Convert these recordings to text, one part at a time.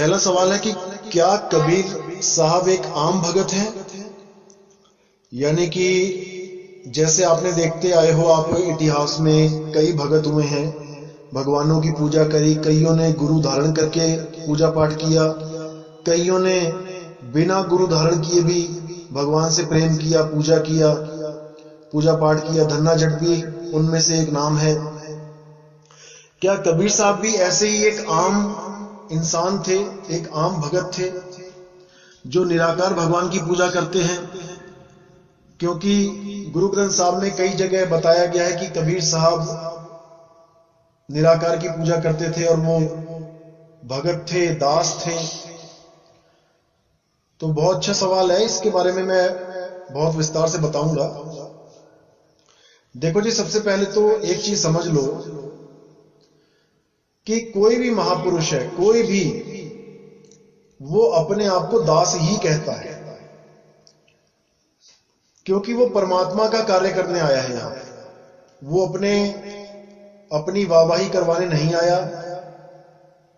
पहला सवाल है कि क्या कबीर साहब एक आम भगत हैं? यानी कि जैसे आपने देखते आए हो, आप इतिहास में कई भगत हुए हैं, भगवानों की पूजा करी, कईयों ने गुरु धारण करके पूजा पाठ किया, कईयों ने बिना गुरु धारण किए भी भगवान से प्रेम किया, पूजा पाठ किया। धन्ना जट भी उनमें से एक नाम है। क्या कबीर साहब भी ऐसे ही एक आम इंसान थे, एक आम भगत थे जो निराकार भगवान की पूजा करते हैं? क्योंकि गुरु ग्रंथ साहब में कई जगह बताया गया है कि कबीर साहब निराकार की पूजा करते थे और वो भगत थे, दास थे। तो बहुत अच्छा सवाल है, इसके बारे में मैं बहुत विस्तार से बताऊंगा। देखो जी, सबसे पहले तो एक चीज समझ लो कि कोई भी महापुरुष है, कोई भी, वो अपने आप को दास ही कहता है, क्योंकि वो परमात्मा का कार्य करने आया है यहां। वो अपनी वाहवाही करवाने नहीं आया,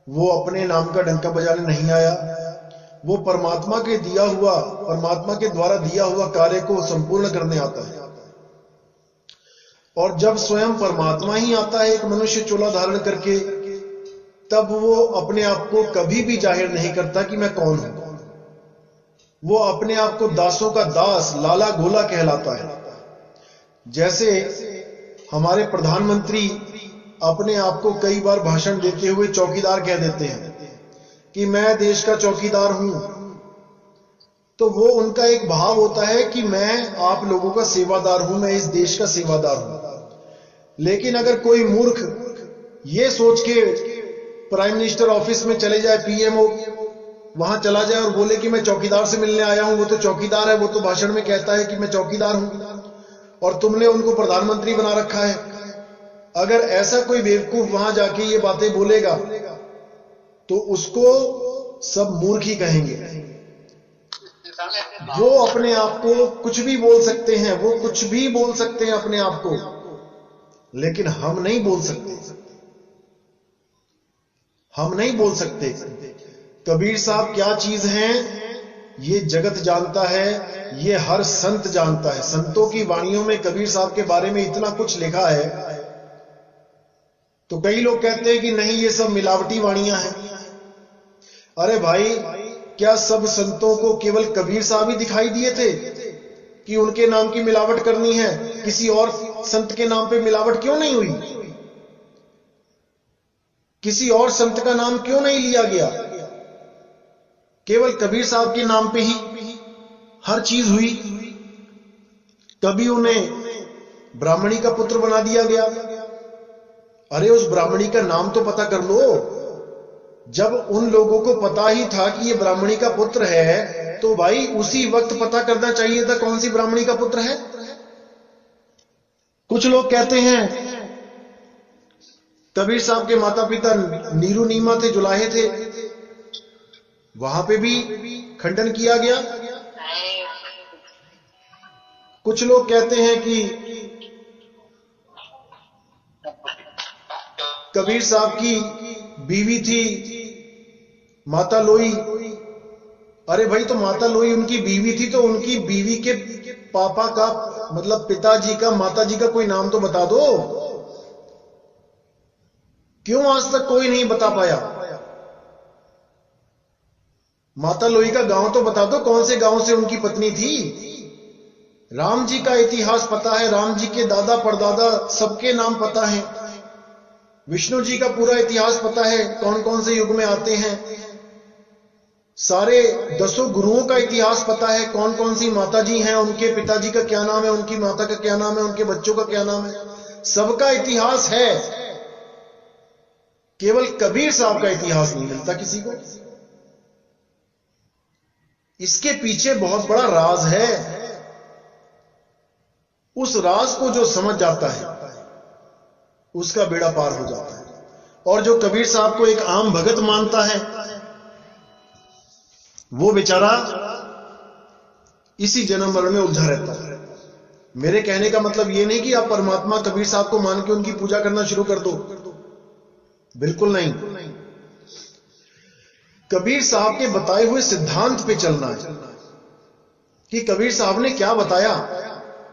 वो अपने नाम का डंका बजाने नहीं आया। वो परमात्मा के द्वारा दिया हुआ कार्य को संपूर्ण करने आता है। और जब स्वयं परमात्मा ही आता है एक मनुष्य चोला धारण करके, तब वो अपने आप को कभी भी जाहिर नहीं करता कि मैं कौन हूं। वो अपने आप को दासों का दास, लाला गोला कहलाता है। जैसे हमारे प्रधानमंत्री अपने आप को कई बार भाषण देते हुए चौकीदार कह देते हैं कि मैं देश का चौकीदार हूं, तो वो उनका एक भाव होता है कि मैं आप लोगों का सेवादार हूं, मैं इस देश का सेवादार हूं। लेकिन अगर कोई मूर्ख ये सोच के प्राइम मिनिस्टर ऑफिस में चले जाए, पीएमओ वहां चला जाए और बोले कि मैं चौकीदार से मिलने आया हूं, वो तो चौकीदार है, वो तो भाषण में कहता है कि मैं चौकीदार हूं, और तुमने उनको प्रधानमंत्री बना रखा है। अगर ऐसा कोई बेवकूफ वहां जाके ये बातें बोलेगा तो उसको सब मूर्ख ही कहेंगे। वो अपने आप को कुछ भी बोल सकते हैं, वो कुछ भी बोल सकते हैं अपने आप को, लेकिन हम नहीं बोल सकते, हम नहीं बोल सकते। कबीर साहब क्या चीज हैं ये जगत जानता है, ये हर संत जानता है। संतों की वाणियों में कबीर साहब के बारे में इतना कुछ लिखा है। तो कई लोग कहते हैं कि नहीं, ये सब मिलावटी वाणियां हैं। अरे भाई, क्या सब संतों को केवल कबीर साहब ही दिखाई दिए थे कि उनके नाम की मिलावट करनी है? किसी और संत के नाम पे मिलावट क्यों नहीं हुई? किसी और संत का नाम क्यों नहीं लिया गया? केवल कबीर साहब के नाम पे ही हर चीज हुई। कभी उन्हें ब्राह्मणी का पुत्र बना दिया गया। अरे उस ब्राह्मणी का नाम तो पता कर लो। जब उन लोगों को पता ही था कि ये ब्राह्मणी का पुत्र है, तो भाई उसी वक्त पता करना चाहिए था कौन सी ब्राह्मणी का पुत्र है। कुछ लोग कहते हैं कबीर साहब के माता पिता नीरू नीमा थे, जुलाहे थे, वहां पे भी खंडन किया गया। कुछ लोग कहते हैं कि कबीर साहब की बीवी थी माता लोई। अरे भाई, तो माता लोई उनकी बीवी थी, तो उनकी बीवी के पापा का, मतलब पिताजी का, माताजी का कोई नाम तो बता दो। क्यों आज तक कोई नहीं बता पाया? माता लोई का गांव तो बता दो, कौन से गांव से उनकी पत्नी थी। राम जी का इतिहास पता है, राम जी के दादा परदादा सबके नाम पता है। विष्णु जी का पूरा इतिहास पता है, कौन कौन से युग में आते हैं। सारे 10 गुरुओं का इतिहास पता है, कौन कौन सी माता जी हैं, उनके पिताजी का क्या नाम है, उनकी माता का क्या नाम है, उनके बच्चों का क्या नाम है। सबका इतिहास है। केवल कबीर साहब का इतिहास नहीं मिलता किसी को। इसके पीछे बहुत बड़ा राज है। उस राज को जो समझ जाता है उसका बेड़ा पार हो जाता है। और जो कबीर साहब को एक आम भगत मानता है, वो बेचारा इसी जन्म मरण में उलझा रहता है। मेरे कहने का मतलब ये नहीं कि आप परमात्मा कबीर साहब को मान के उनकी पूजा करना शुरू कर दो, बिल्कुल नहीं। कबीर साहब के बताए हुए सिद्धांत पे चलना है कि कबीर साहब ने क्या बताया,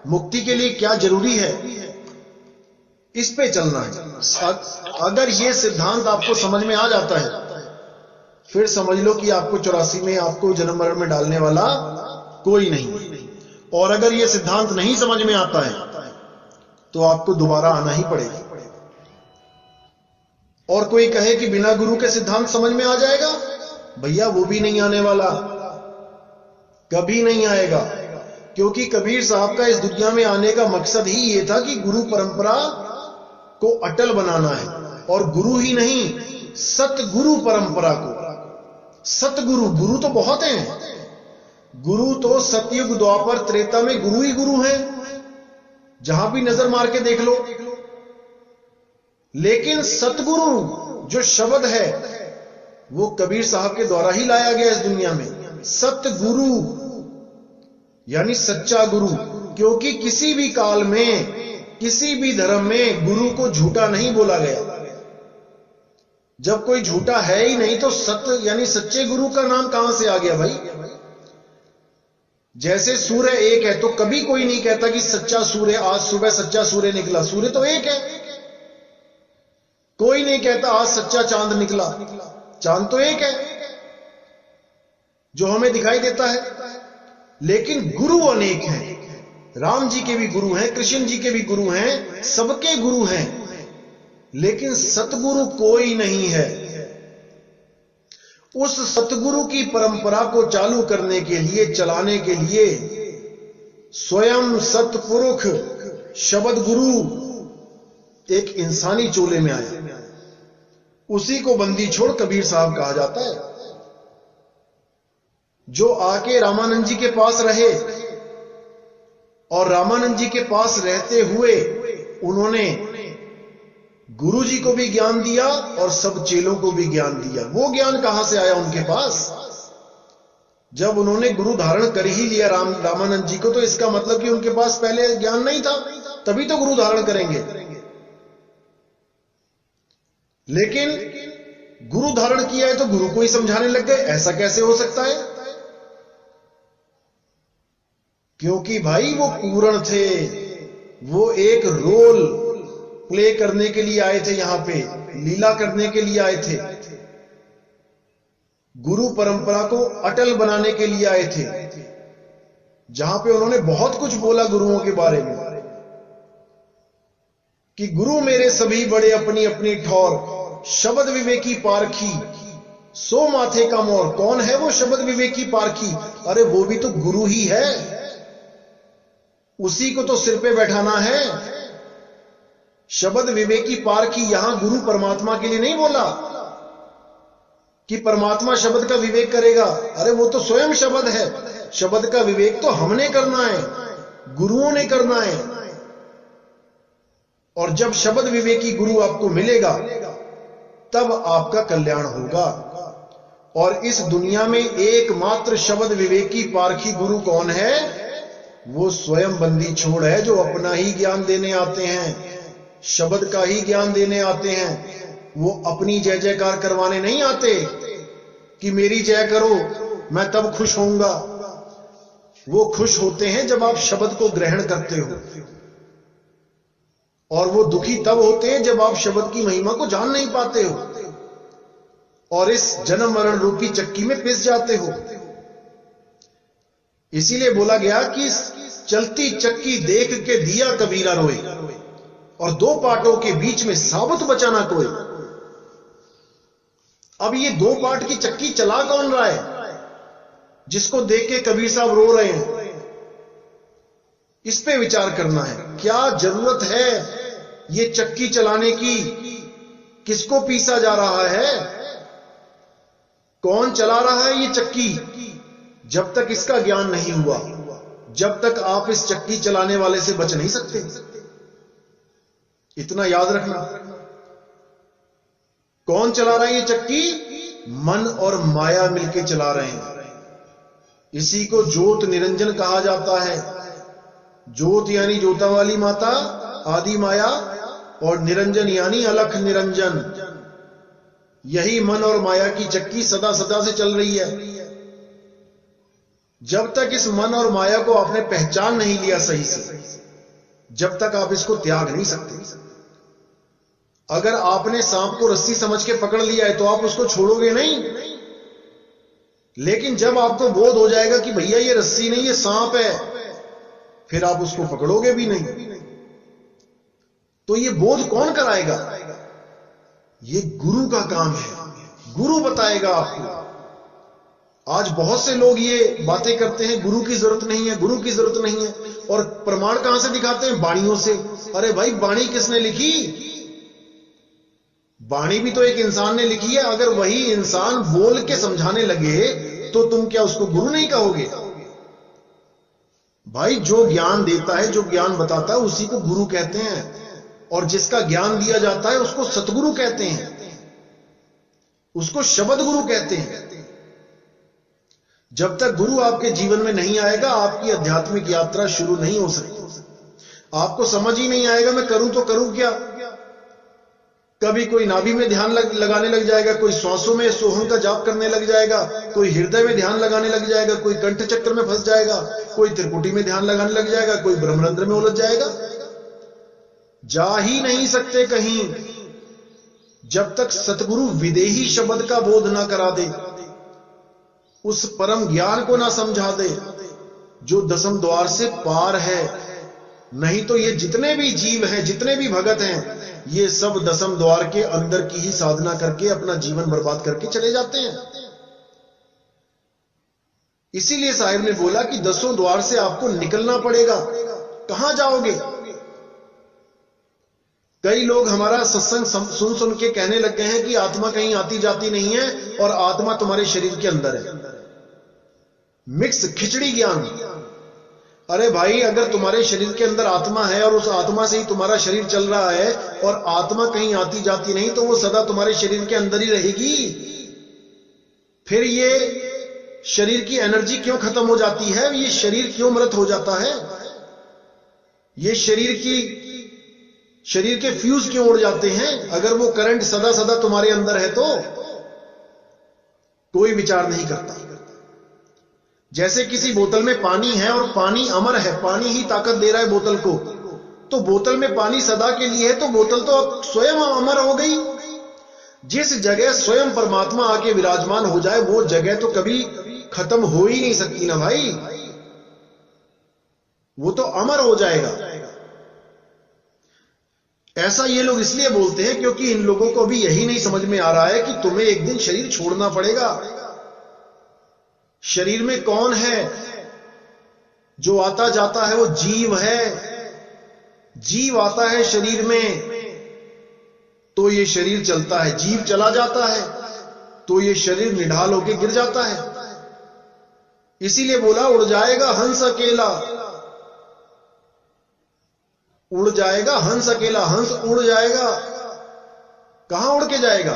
मुक्ति के लिए क्या जरूरी है, इस पे चलना है। अगर ये सिद्धांत आपको समझ में आ जाता है, फिर समझ लो कि आपको 84 में आपको जन्म मरण में डालने वाला कोई नहीं। और अगर ये सिद्धांत नहीं समझ में आता है तो आपको दोबारा आना ही पड़ेगा। और कोई कहे कि बिना गुरु के सिद्धांत समझ में आ जाएगा, भैया वो भी नहीं आने वाला, कभी नहीं आएगा। क्योंकि कबीर साहब का इस दुनिया में आने का मकसद ही ये था कि गुरु परंपरा को अटल बनाना है। और गुरु ही नहीं, सतगुरु परंपरा को। सतगुरु, गुरु तो बहुत हैं, गुरु तो सतयुग द्वापर त्रेता में गुरु ही गुरु हैं, जहां भी नजर मार के देख लो। लेकिन सतगुरु जो शब्द है वो कबीर साहब के द्वारा ही लाया गया इस दुनिया में। सतगुरु यानी सच्चा गुरु। क्योंकि किसी भी काल में, किसी भी धर्म में गुरु को झूठा नहीं बोला गया। जब कोई झूठा है ही नहीं तो सत्य यानी सच्चे गुरु का नाम कहां से आ गया भाई। जैसे सूर्य एक है तो कभी कोई नहीं कहता कि सच्चा सूर्य, आज सुबह सच्चा सूर्य निकला। सूर्य तो एक है। कोई नहीं कहता आज सच्चा चांद निकला, चांद तो एक है जो हमें दिखाई देता है। लेकिन गुरु अनेक हैं। राम जी के भी गुरु हैं, कृष्ण जी के भी गुरु हैं, सबके गुरु हैं, लेकिन सतगुरु कोई नहीं है। उस सतगुरु की परंपरा को चालू करने के लिए, चलाने के लिए स्वयं सतपुरुष शब्द गुरु एक इंसानी चोले में आया। उसी को बंदी छोड़ कबीर साहब कहा जाता है, जो आके रामानंद जी के पास रहे और रामानंद जी के पास रहते हुए उन्होंने गुरु जी को भी ज्ञान दिया और सब चेलों को भी ज्ञान दिया। वो ज्ञान कहां से आया उनके पास? जब उन्होंने गुरु धारण कर ही लिया रामानंद जी को, तो इसका मतलब कि उनके पास पहले ज्ञान नहीं था, तभी तो गुरु धारण करेंगे। लेकिन गुरु धारण किया है तो गुरु को ही समझाने लग गए, ऐसा कैसे हो सकता है? क्योंकि भाई वो पूर्ण थे, वो एक रोल प्ले करने के लिए आए थे, यहां पे लीला करने के लिए आए थे, गुरु परंपरा को अटल बनाने के लिए आए थे। जहां पे उन्होंने बहुत कुछ बोला गुरुओं के बारे में कि गुरु मेरे सभी बड़े अपनी अपनी ठौर, शब्द विवेकी पारखी सो माथे का मोर। कौन है वो शब्द विवेकी पारखी? अरे वो भी तो गुरु ही है, उसी को तो सिर पे बैठाना है। शब्द विवेकी पारखी यहां गुरु परमात्मा के लिए नहीं बोला कि परमात्मा शब्द का विवेक करेगा। अरे वो तो स्वयं शब्द है, शब्द का विवेक तो हमने करना है, गुरुओं ने करना है। और जब शब्द विवेकी गुरु आपको मिलेगा तब आपका कल्याण होगा। और इस दुनिया में एकमात्र शब्द विवेकी पारखी गुरु कौन है? वो स्वयं बंदी छोड़ है, जो अपना ही ज्ञान देने आते हैं, शब्द का ही ज्ञान देने आते हैं। वो अपनी जय जयकार करवाने नहीं आते कि मेरी जय करो मैं तब खुश होऊंगा। वो खुश होते हैं जब आप शब्द को ग्रहण करते हो, और वो दुखी तब होते हैं जब आप शब्द की महिमा को जान नहीं पाते हो और इस जन्म मरण रूपी चक्की में पिस जाते हो। इसीलिए बोला गया कि चलती चक्की देख के दिया कबीरा रोए, और दो पाटों के बीच में साबुत बचाना कोई। अब ये दो पाट की चक्की चला कौन रहा है जिसको देख के कबीर साहब रो रहे हैं? इस पे विचार करना है। क्या जरूरत है ये चक्की चलाने की? किसको पीसा जा रहा है? कौन चला रहा है ये चक्की? जब तक इसका ज्ञान नहीं हुआ, जब तक आप इस चक्की चलाने वाले से बच नहीं सकते। इतना याद रखना। कौन चला रहा है ये चक्की? मन और माया मिलके चला रहे हैं। इसी को ज्योत निरंजन कहा जाता है। ज्योत यानी ज्योता वाली माता, आदि माया, और निरंजन यानी अलख निरंजन। यही मन और माया की चक्की सदा सदा से चल रही है। जब तक इस मन और माया को आपने पहचान नहीं लिया सही से, जब तक आप इसको त्याग नहीं सकते। अगर आपने सांप को रस्सी समझ के पकड़ लिया है तो आप उसको छोड़ोगे नहीं, लेकिन जब आपको बोध हो जाएगा कि भैया ये रस्सी नहीं, ये सांप है, फिर आप उसको पकड़ोगे भी नहीं। तो ये बोध कौन कराएगा? ये गुरु का काम है, गुरु बताएगा आपको। आज बहुत से लोग ये बातें करते हैं, गुरु की जरूरत नहीं है, गुरु की जरूरत नहीं है, और प्रमाण कहां से दिखाते हैं? वाणियों से। अरे भाई, वाणी किसने लिखी? वाणी भी तो एक इंसान ने लिखी है। अगर वही इंसान बोल के समझाने लगे तो तुम क्या उसको गुरु नहीं कहोगे? भाई, जो ज्ञान देता है, जो ज्ञान बताता है, उसी को गुरु कहते हैं, और जिसका ज्ञान दिया जाता है उसको सतगुरु कहते हैं, उसको शब्द गुरु कहते हैं। जब तक गुरु आपके जीवन में नहीं आएगा, आपकी आध्यात्मिक यात्रा शुरू नहीं हो सकती। आपको समझ ही नहीं आएगा मैं करूं तो करूं क्या। कभी कोई नाभि में ध्यान लगाने लग जाएगा, कोई श्वासों में सोहम का जाप करने लग जाएगा, कोई हृदय में ध्यान लगाने लग जाएगा, कोई कंठ चक्र में फंस जाएगा, कोई त्रिपुटी में ध्यान लगाने लग जाएगा, कोई ब्रह्मरंध्र में उलझ जाएगा। जा ही नहीं सकते कहीं जब तक सतगुरु विदेही शब्द का बोध ना करा दे, उस परम ज्ञान को ना समझा दे जो दसम द्वार से पार है। नहीं तो ये जितने भी जीव हैं, जितने भी भगत हैं, ये सब दसम द्वार के अंदर की ही साधना करके अपना जीवन बर्बाद करके चले जाते हैं। इसीलिए साहिब ने बोला कि दसों द्वार से आपको निकलना पड़ेगा। कहां जाओगे? कई लोग हमारा सत्संग सुन सुन के कहने लग गए हैं कि आत्मा कहीं आती जाती नहीं है और आत्मा तुम्हारे शरीर के अंदर है। मिक्स खिचड़ी ज्ञान। अरे भाई, अगर तुम्हारे शरीर के अंदर आत्मा है और उस आत्मा से ही तुम्हारा शरीर चल रहा है और आत्मा कहीं आती जाती नहीं, तो वो सदा तुम्हारे शरीर के अंदर ही रहेगी। फिर ये शरीर की एनर्जी क्यों खत्म हो जाती है? ये शरीर क्यों मृत हो जाता है? ये शरीर के फ्यूज क्यों उड़ जाते हैं? अगर वो करंट सदा सदा तुम्हारे अंदर है तो कोई विचार नहीं करता। जैसे किसी बोतल में पानी है और पानी अमर है, पानी ही ताकत दे रहा है बोतल को, तो बोतल में पानी सदा के लिए है, तो बोतल तो अब स्वयं अमर हो गई। जिस जगह स्वयं परमात्मा आके विराजमान हो जाए, वो जगह तो कभी खत्म हो ही नहीं सकती ना भाई, वो तो अमर हो जाएगा। ऐसा ये लोग इसलिए बोलते हैं क्योंकि इन लोगों को भी यही नहीं समझ में आ रहा है कि तुम्हें एक दिन शरीर छोड़ना पड़ेगा। शरीर में कौन है? जो आता जाता है वो जीव है। जीव आता है शरीर में तो ये शरीर चलता है, जीव चला जाता है तो ये शरीर निढाल होके गिर जाता है। इसीलिए बोला उड़ जाएगा हंस अकेला, उड़ जाएगा हंस अकेला। हंस उड़ जाएगा, कहां उड़ के जाएगा?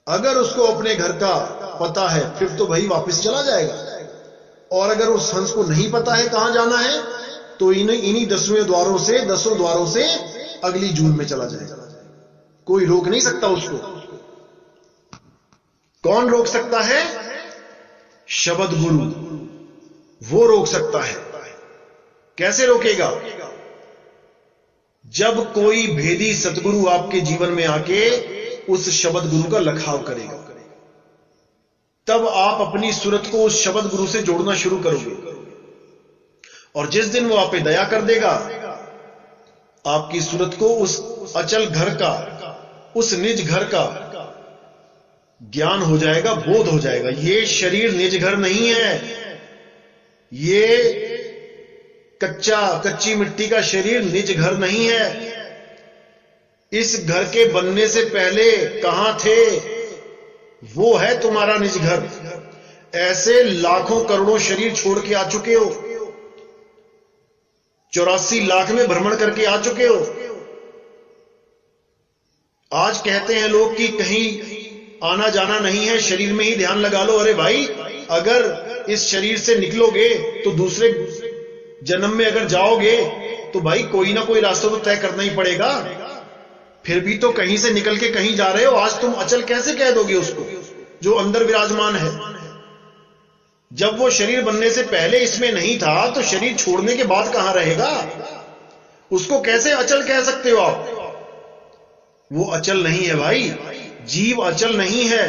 अगर उसको अपने घर का पता है फिर तो भाई वापस चला जाएगा, और अगर उस हंस को नहीं पता है कहां जाना है तो इन्हीं दसों द्वारों से अगली जून में चला जाएगा। कोई रोक नहीं सकता उसको। कौन रोक सकता है? शब्द गुरु, वो रोक सकता है। कैसे रोकेगा? जब कोई भेदी सतगुरु आपके जीवन में आके उस शब्द गुरु का लखाव करेगा, तब आप अपनी सूरत को उस शब्द गुरु से जोड़ना शुरू करोगे। और जिस दिन वो आप पे दया कर देगा, आपकी सूरत को उस अचल घर का, उस निज घर का ज्ञान हो जाएगा, बोध हो जाएगा। ये शरीर निज घर नहीं है, ये कच्ची मिट्टी का शरीर निज घर नहीं है। इस घर के बनने से पहले कहां थे? वो है तुम्हारा निज घर। ऐसे लाखों करोड़ों शरीर छोड़ के आ चुके हो, 84 लाख में भ्रमण करके आ चुके हो। आज कहते हैं लोग कि कहीं आना जाना नहीं है, शरीर में ही ध्यान लगा लो। अरे भाई, अगर इस शरीर से निकलोगे तो दूसरे जन्म में अगर जाओगे तो भाई कोई ना कोई रास्ता तो तय करना ही पड़ेगा। फिर भी तो कहीं से निकल के कहीं जा रहे हो, आज तुम अचल कैसे कह दोगे उसको जो अंदर विराजमान है? जब वो शरीर बनने से पहले इसमें नहीं था तो शरीर छोड़ने के बाद कहां रहेगा? उसको कैसे अचल कह सकते हो आप? वो अचल नहीं है भाई, जीव अचल नहीं है,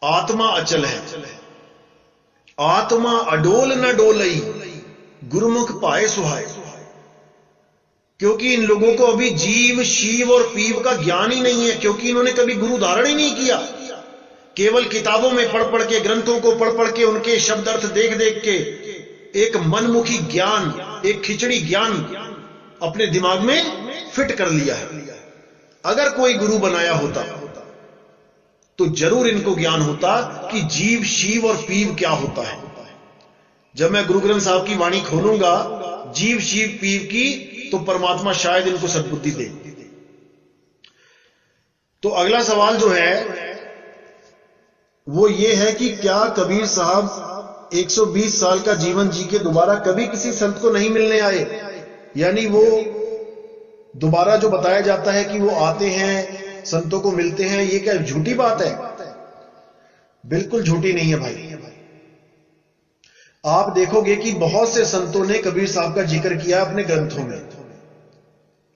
आत्मा अचल है। आत्मा अडोल न डोलई, गुरुमुख पाए सुहाए। क्योंकि इन लोगों को अभी जीव, शिव और पीव का ज्ञान ही नहीं है, क्योंकि इन्होंने कभी गुरु धारण ही नहीं किया। केवल किताबों में पढ़ पढ़ के, ग्रंथों को पढ़ पढ़ के, उनके शब्द अर्थ देख देख के एक मनमुखी ज्ञान, एक खिचड़ी ज्ञान अपने दिमाग में फिट कर लिया है। अगर कोई गुरु बनाया होता तो जरूर इनको ज्ञान होता कि जीव, शिव और पीव क्या होता है। जब मैं गुरु ग्रंथ साहब की वाणी खोलूंगा जीव, शिव, पीव की, तो परमात्मा शायद इनको सद्बुद्धि दे। तो अगला सवाल जो है वो ये है कि क्या कबीर साहब 120 साल का जीवन जी के दोबारा कभी किसी संत को नहीं मिलने आए? यानी वो दोबारा जो बताया जाता है कि वो आते हैं, संतों को मिलते हैं, ये क्या झूठी बात है? बिल्कुल झूठी नहीं है भाई। आप देखोगे कि बहुत से संतों ने कबीर साहब का जिक्र किया अपने ग्रंथों में,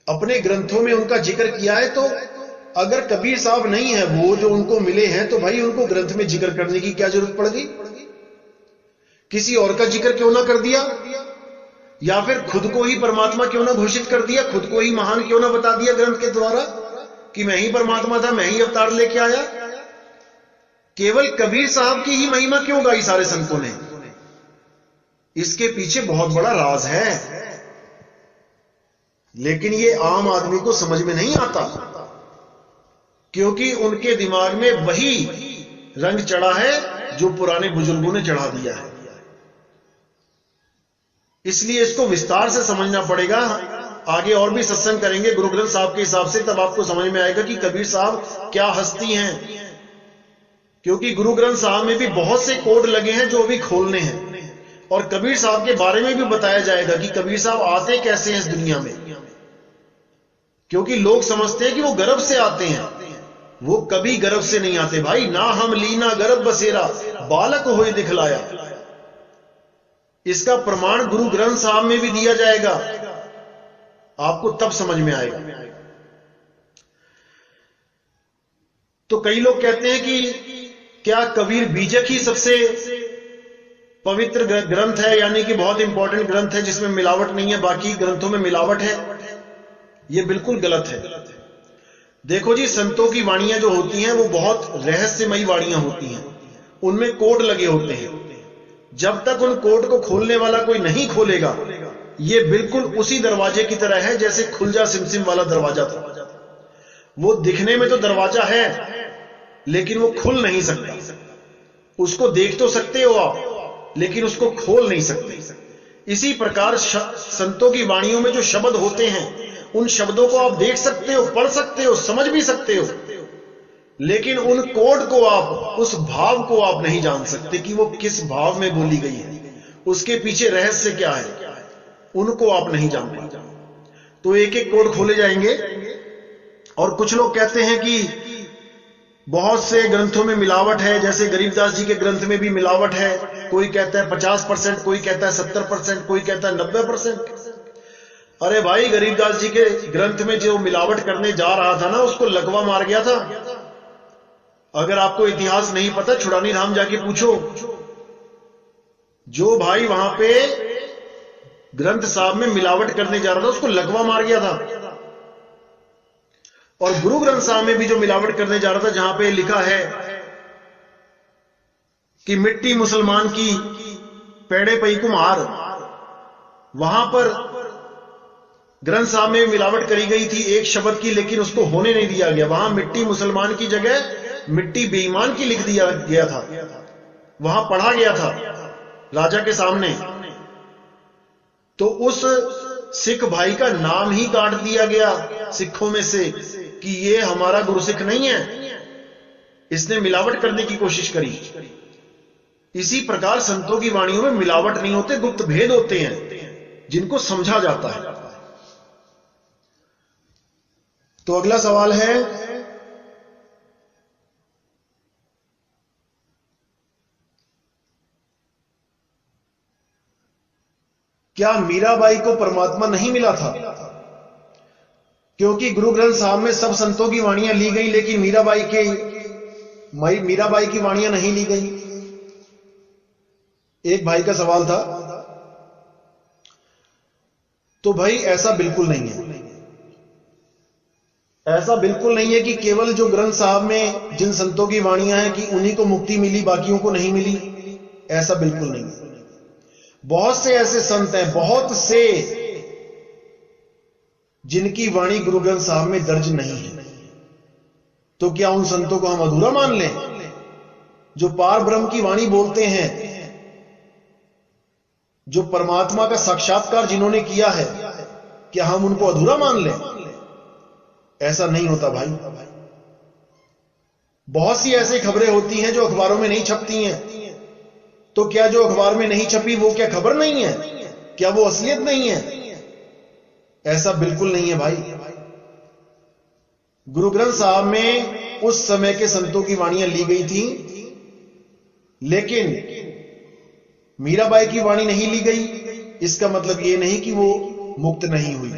अपने ग्रंथों में उनका जिक्र किया है। तो अगर कबीर साहब नहीं है वो जो उनको मिले हैं, तो भाई उनको ग्रंथ में जिक्र करने की क्या जरूरत पड़ गई? किसी और का जिक्र क्यों ना कर दिया? या फिर खुद को ही परमात्मा क्यों ना घोषित कर दिया? खुद को ही महान क्यों ना बता दिया ग्रंथ के द्वारा कि मैं ही परमात्मा था, मैं ही अवतार लेके आया? केवल कबीर साहब की ही महिमा क्यों गाई सारे संतों ने? इसके पीछे बहुत बड़ा राज है, लेकिन ये आम आदमी को समझ में नहीं आता, क्योंकि उनके दिमाग में वही रंग चढ़ा है जो पुराने बुजुर्गों ने चढ़ा दिया है। इसलिए इसको विस्तार से समझना पड़ेगा। आगे और भी सत्संग करेंगे गुरु ग्रंथ साहब के हिसाब से, तब आपको समझ में आएगा कि कबीर साहब क्या हस्ती हैं। क्योंकि गुरु ग्रंथ साहब में भी बहुत से कोड लगे हैं जो अभी खोलने हैं, और कबीर साहब के बारे में भी बताया जाएगा कि कबीर साहब आते कैसे हैं इस दुनिया में। क्योंकि लोग समझते हैं कि वो गर्भ से आते हैं, वो कभी गर्भ से नहीं आते भाई। ना हम लीना गर्भ बसेरा, बालक होए दिखलाया। इसका प्रमाण गुरु ग्रंथ साहब में भी दिया जाएगा, आपको तब समझ में आएगा। तो कई लोग कहते हैं कि क्या कबीर बीजक ही सबसे पवित्र ग्रंथ है, यानी कि बहुत इंपॉर्टेंट ग्रंथ है जिसमें मिलावट नहीं है, बाकी ग्रंथों में मिलावट है? यह बिल्कुल गलत है। देखो जी, संतों की वाणियां जो होती हैं वो बहुत रहस्यमयी वाणियां होती हैं, उनमें कोड लगे होते हैं। जब तक उन कोड को खोलने वाला कोई नहीं खोलेगा, ये बिल्कुल उसी दरवाजे की तरह है जैसे खुल जा सिमसिम वाला दरवाजा था। वो दिखने में तो दरवाजा है, लेकिन वो खुल नहीं सकता। उसको देख तो सकते हो आप, लेकिन उसको खोल नहीं सकते। इसी प्रकार संतों की वाणियों में जो शब्द होते हैं, उन शब्दों को आप देख सकते हो, पढ़ सकते हो, समझ भी सकते हो, लेकिन उन कोड को आप, उस भाव को आप नहीं जान सकते कि वो किस भाव में बोली गई है, उसके पीछे रहस्य क्या है, उनको आप नहीं जान पाते। तो एक एक कोड खोले जाएंगे। और कुछ लोग कहते हैं कि बहुत से ग्रंथों में मिलावट है, जैसे गरीबदास जी के ग्रंथ में भी मिलावट है। कोई कहता है 50%, कोई कहता है 70%, कोई कहता है 90%। अरे भाई, गरीबदास जी के ग्रंथ में जो मिलावट करने जा रहा था ना, उसको लकवा मार गया था। अगर आपको इतिहास नहीं पता, छुड़ानी धाम जाके पूछो। जो भाई वहां पे ग्रंथ साहब में मिलावट करने जा रहा था, उसको लकवा मार गया था। और गुरु ग्रंथ साहब में भी जो मिलावट करने जा रहा था, जहां पे लिखा है कि मिट्टी मुसलमान की पेड़े पई कुम्हार, वहां पर ग्रंथ साहब में मिलावट करी गई थी एक शब्द की, लेकिन उसको होने नहीं दिया गया। वहां मिट्टी मुसलमान की जगह मिट्टी बेईमान की लिख दिया गया था, वहां पढ़ा गया था राजा के सामने। तो उस सिख भाई का नाम ही काट दिया गया सिखों में से कि ये हमारा गुरुसिख नहीं है, इसने मिलावट करने की कोशिश करी। इसी प्रकार संतों की वाणियों में मिलावट नहीं होते, गुप्त भेद होते हैं जिनको समझा जाता है। तो अगला सवाल है, क्या मीराबाई को परमात्मा नहीं मिला था? क्योंकि गुरु ग्रंथ साहब में सब संतों की वाणियां ली गई, लेकिन मीराबाई की वाणियां नहीं ली गई। एक भाई का सवाल था। तो भाई ऐसा बिल्कुल नहीं है। ऐसा बिल्कुल नहीं है कि केवल जो ग्रंथ साहब में जिन संतों की वाणियां हैं कि उन्हीं को मुक्ति मिली, बाकियों को नहीं मिली। ऐसा बिल्कुल नहीं है। बहुत से ऐसे संत हैं, बहुत से, जिनकी वाणी गुरु ग्रंथ साहब में दर्ज नहीं है। तो क्या उन संतों को हम अधूरा मान लें? जो पार ब्रह्म की वाणी बोलते हैं, जो परमात्मा का साक्षात्कार जिन्होंने किया है, क्या हम उनको अधूरा मान लें? ऐसा नहीं होता भाई। बहुत सी ऐसी खबरें होती हैं जो अखबारों में नहीं छपती हैं। तो क्या जो अखबार में नहीं छपी वो क्या खबर नहीं है? क्या वो असलियत नहीं है? ऐसा बिल्कुल नहीं है भाई। गुरु ग्रंथ साहब में उस समय के संतों की वाणियां ली गई थी, लेकिन मीराबाई की वाणी नहीं ली गई। इसका मतलब यह नहीं कि वो मुक्त नहीं हुई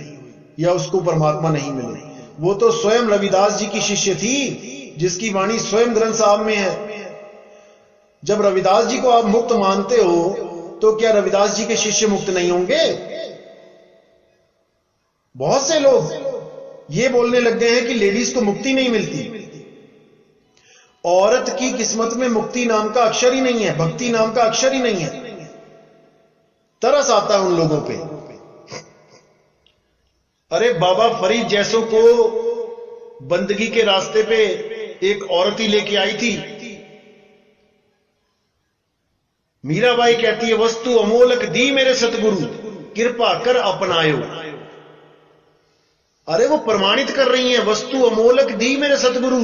या उसको परमात्मा नहीं मिले। वो तो स्वयं रविदास जी की शिष्य थी, जिसकी वाणी स्वयं ग्रंथ साहब में है। जब रविदास जी को आप मुक्त मानते हो, तो क्या रविदास जी के शिष्य मुक्त नहीं होंगे? बहुत से लोग ये बोलने लग गए हैं कि लेडीज को मुक्ति नहीं मिलती। औरत की किस्मत में मुक्ति नाम का अक्षर ही नहीं है, भक्ति नाम का अक्षर ही नहीं है। तरस आता है उन लोगों पे। अरे बाबा फरीद जैसों को बंदगी के रास्ते पे एक औरत ही लेके आई थी। मीराबाई कहती है, वस्तु अमोलक दी मेरे सतगुरु, कृपा कर अपनायो। अरे वो प्रमाणित कर रही हैं, वस्तु अमोलक दी मेरे सतगुरु।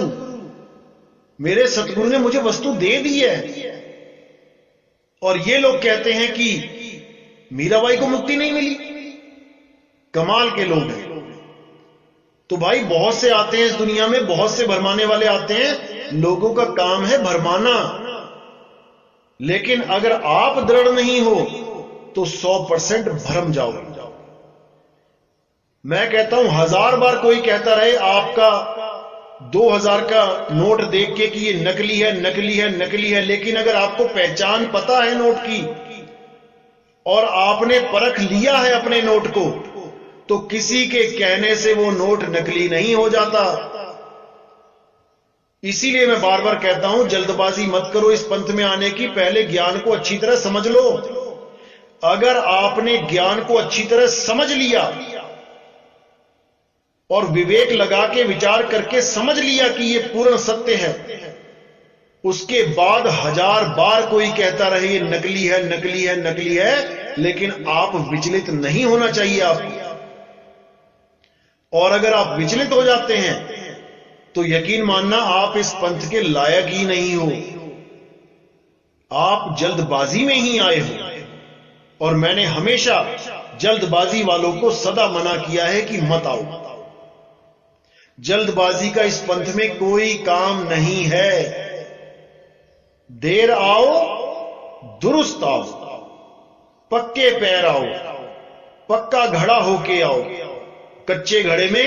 मेरे सतगुरु ने मुझे वस्तु दे दी है। और ये लोग कहते हैं कि मीराबाई को मुक्ति नहीं मिली। कमाल के लोग हैं। तो भाई बहुत से आते हैं इस दुनिया में, बहुत से भरमाने वाले आते हैं। लोगों का काम है भरमाना। लेकिन अगर आप दृढ़ नहीं हो तो 100% भरम जाओगे। मैं कहता हूं 1000 बार कोई कहता रहे आपका 2000 का नोट देख के कि ये नकली है, नकली है, नकली है, लेकिन अगर आपको पहचान पता है नोट की और आपने परख लिया है अपने नोट को, तो किसी के कहने से वो नोट नकली नहीं हो जाता। इसीलिए मैं बार बार कहता हूं, जल्दबाजी मत करो इस पंथ में आने की। पहले ज्ञान को अच्छी तरह समझ लो। अगर आपने ज्ञान को अच्छी तरह समझ लिया और विवेक लगा के विचार करके समझ लिया कि यह पूर्ण सत्य है, उसके बाद 1000 बार कोई कहता रहे ये नकली है, नकली है, नकली है, लेकिन आप विचलित नहीं होना चाहिए आपको। और अगर आप विचलित हो जाते हैं तो यकीन मानना आप इस पंथ के लायक ही नहीं हो। आप जल्दबाजी में ही आए हो। और मैंने हमेशा जल्दबाजी वालों को सदा मना किया है कि मत आओ। जल्दबाजी का इस पंथ में कोई काम नहीं है। देर आओ, दुरुस्त आओ, पक्के पैर आओ, पक्का घड़ा होके आओ। कच्चे घड़े में